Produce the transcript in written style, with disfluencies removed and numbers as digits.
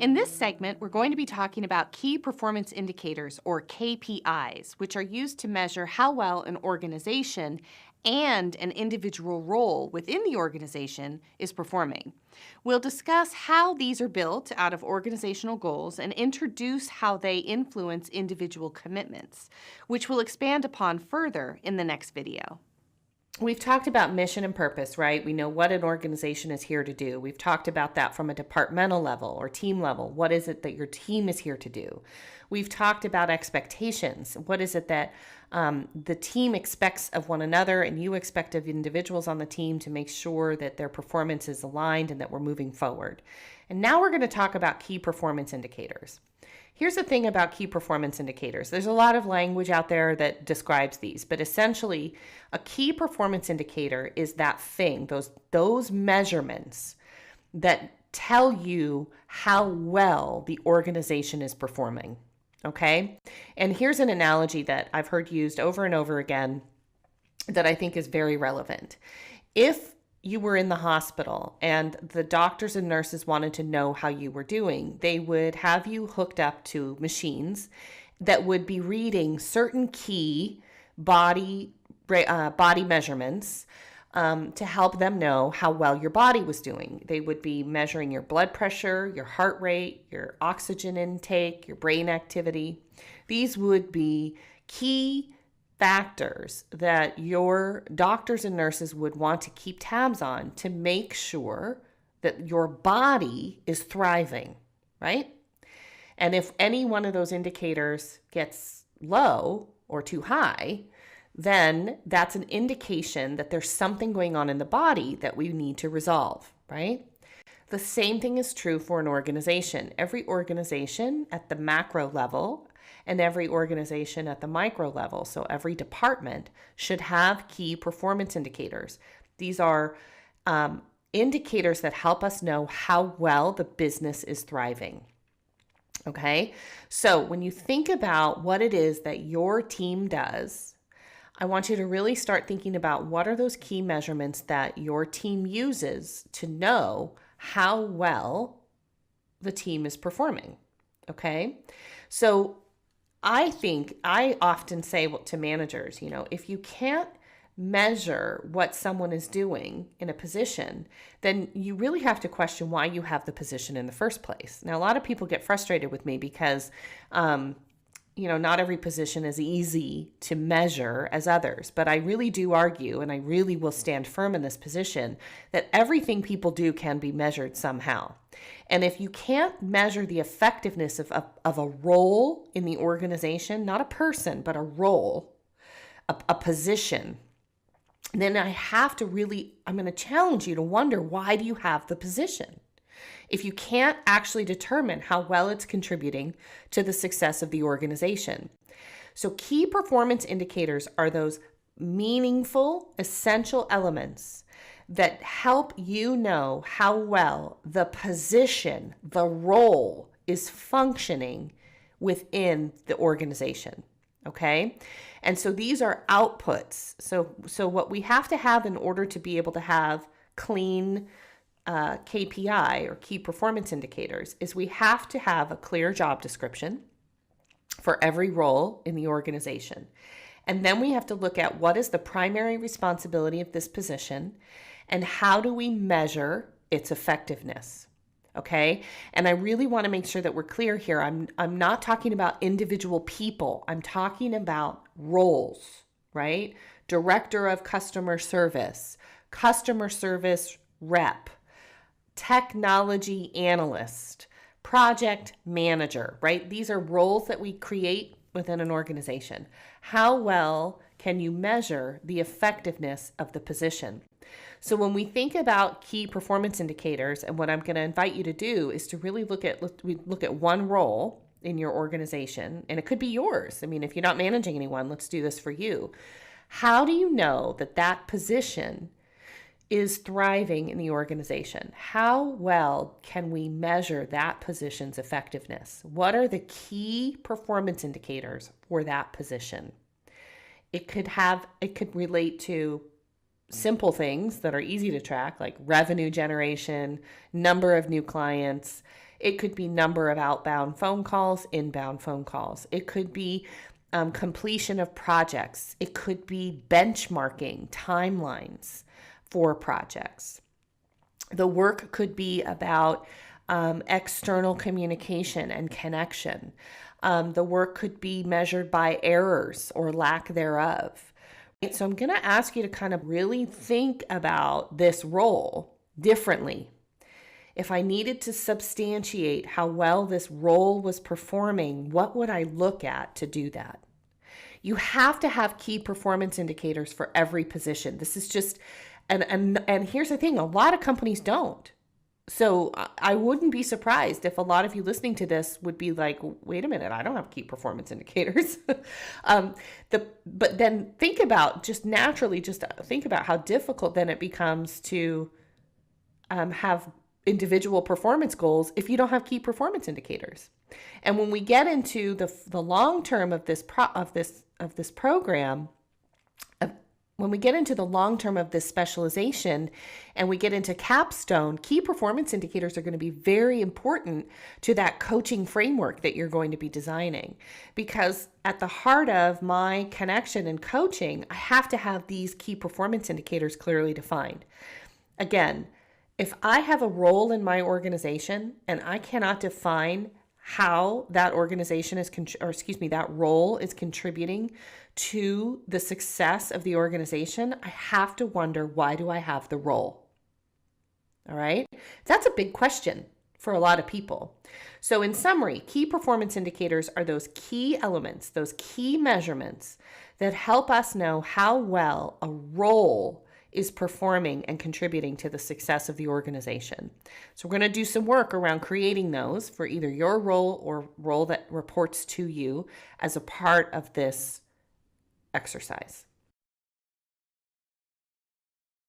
In this segment, we're going to be talking about key performance indicators, or KPIs, which are used to measure how well an organization and an individual role within the organization is performing. We'll discuss how these are built out of organizational goals and introduce how they influence individual commitments, which we'll expand upon further in the next video. We've talked about mission and purpose, right? We know what an organization is here to do. We've talked about that from a departmental level or team level. What is it that your team is here to do? We've talked about expectations. What is it that the team expects of one another and you expect of individuals on the team to make sure that their performance is aligned and that we're moving forward. And now we're going to talk about key performance indicators. Here's the thing about key performance indicators. There's a lot of language out there that describes these, but essentially a key performance indicator is that thing, those measurements that tell you how well the organization is performing, okay? And here's an analogy that I've heard used over and over again that I think is very relevant. If you were in the hospital and the doctors and nurses wanted to know how you were doing, they would have you hooked up to machines that would be reading certain key body measurements to help them know how well your body was doing. They would be measuring your blood pressure, your heart rate, your oxygen intake, your brain activity. These would be key factors that your doctors and nurses would want to keep tabs on to make sure that your body is thriving, right? And if any one of those indicators gets low or too high, then that's an indication that there's something going on in the body that we need to resolve, right? The same thing is true for an organization. Every organization at the macro level and every organization at the micro level, so every department, should have key performance indicators. These are indicators that help us know how well the business is thriving. Okay, so when you think about what it is that your team does, I want you to really start thinking about what are those key measurements that your team uses to know how well the team is performing. Okay, so I often say to managers, if you can't measure what someone is doing in a position, then you really have to question why you have the position in the first place. Now, a lot of people get frustrated with me because, not every position is easy to measure as others, but I really do argue, and I really will stand firm in this position, that everything people do can be measured somehow. And if you can't measure the effectiveness of a role in the organization, not a person, but a role, a position, then I'm going to challenge you to wonder, why do you have the position? If you can't actually determine how well it's contributing to the success of the organization. So key performance indicators are those meaningful, essential elements that help you know how well the position, the role is functioning within the organization. Okay? And so these are outputs. So what we have to have in order to be able to have clean KPI or key performance indicators is we have to have a clear job description for every role in the organization. And then we have to look at what is the primary responsibility of this position and how do we measure its effectiveness. Okay? And I really want to make sure that we're clear here. I'm not talking about individual people. I'm talking about roles, right? Director of customer service rep, technology analyst, project manager, right? These are roles that we create within an organization. How well can you measure the effectiveness of the position? So when we think about key performance indicators, and what I'm going to invite you to do is to really look at one role in your organization, and it could be yours. I mean, if you're not managing anyone, let's do this for you. How do you know that that position is thriving in the organization? How well can we measure that position's effectiveness? What are the key performance indicators for that position? It could relate to simple things that are easy to track, like revenue generation, number of new clients. It could be number of outbound phone calls, inbound phone calls. It could be completion of projects. It could be benchmarking timelines for projects. The work could be about external communication and connection. The work could be measured by errors or lack thereof. So I'm going to ask you to kind of really think about this role differently. If I needed to substantiate how well this role was performing, what would I look at to do that? You have to have key performance indicators for every position. This is just, and here's the thing, a lot of companies don't. So I wouldn't be surprised if a lot of you listening to this would be like, wait a minute, I don't have key performance indicators. But then think about, just naturally, just think about how difficult then it becomes to have individual performance goals if you don't have key performance indicators. And when we get into the long term of this program, when we get into the long term of this specialization and we get into capstone, key performance indicators are going to be very important to that coaching framework that you're going to be designing. Because at the heart of my connection and coaching, I have to have these key performance indicators clearly defined. Again, if I have a role in my organization and I cannot define how that organization is, that role is contributing to the success of the organization, I have to wonder, why do I have the role? All right. That's a big question for a lot of people. So in summary, key performance indicators are those key elements, those key measurements that help us know how well a role is performing and contributing to the success of the organization. So we're going to do some work around creating those for either your role or role that reports to you as a part of this exercise.